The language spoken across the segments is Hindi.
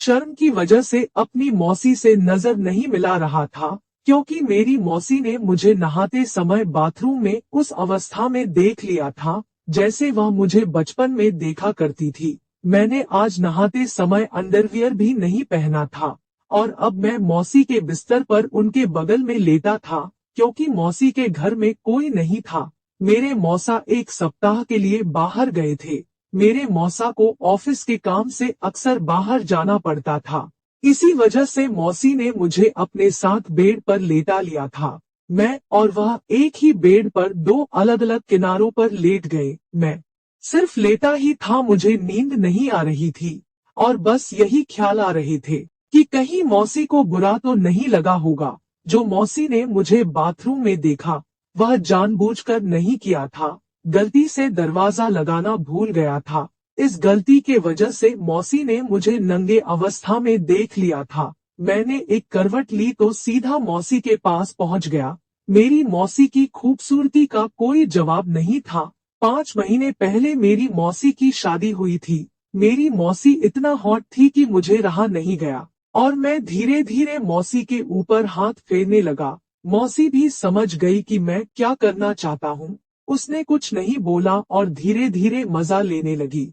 शर्म की वजह से अपनी मौसी से नजर नहीं मिला रहा था, क्योंकि मेरी मौसी ने मुझे नहाते समय बाथरूम में उस अवस्था में देख लिया था जैसे वह मुझे बचपन में देखा करती थी। मैंने आज नहाते समय अंडरवियर भी नहीं पहना था और अब मैं मौसी के बिस्तर पर उनके बगल में लेटा था, क्योंकि मौसी के घर में कोई नहीं था। मेरे मौसा 1 सप्ताह के लिए बाहर गए थे। मेरे मौसा को ऑफिस के काम से अक्सर बाहर जाना पड़ता था। इसी वजह से मौसी ने मुझे अपने साथ बेड पर लेटा लिया था। मैं और वह एक ही बेड पर 2 अलग-अलग किनारों पर लेट गए। मैं सिर्फ लेटा ही था, मुझे नींद नहीं आ रही थी और बस यही ख्याल आ रहे थे कि कहीं मौसी को बुरा तो नहीं लगा होगा। जो मौसी ने मुझे बाथरूम में देखा वह जानबूझकर नहीं किया था, गलती से दरवाजा लगाना भूल गया था। इस गलती के वजह से मौसी ने मुझे नंगे अवस्था में देख लिया था। मैंने एक करवट ली तो सीधा मौसी के पास पहुंच गया। मेरी मौसी की खूबसूरती का कोई जवाब नहीं था। 5 महीने पहले मेरी मौसी की शादी हुई थी। मेरी मौसी इतना हॉट थी कि मुझे रहा नहीं गया और मैं धीरे धीरे मौसी के ऊपर हाथ फेरने लगा। मौसी भी समझ गई कि मैं क्या करना चाहता हूँ। उसने कुछ नहीं बोला और धीरे धीरे मजा लेने लगी।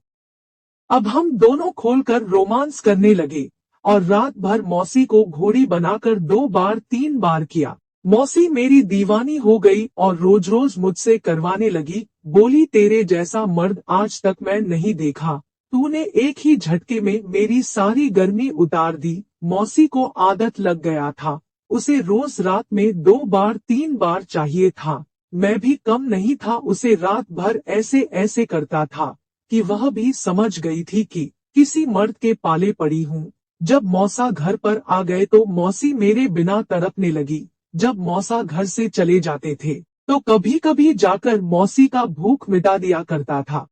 अब हम दोनों खोलकर रोमांस करने लगे और रात भर मौसी को घोड़ी बनाकर 2 बार 3 बार किया। मौसी मेरी दीवानी हो गई और रोज रोज मुझसे करवाने लगी। बोली, तेरे जैसा मर्द आज तक मैं नहीं देखा। तूने एक ही झटके में मेरी सारी गर्मी उतार दी। मौसी को आदत लग गया था। उसे रोज रात में 2 बार 3 बार चाहिए था। मैं भी कम नहीं था, उसे रात भर ऐसे ऐसे करता था कि वह भी समझ गई थी कि किसी मर्द के पाले पड़ी हूँ। जब मौसा घर पर आ गए तो मौसी मेरे बिना तड़पने लगी। जब मौसा घर से चले जाते थे तो कभी कभी जाकर मौसी का भूख मिटा दिया करता था।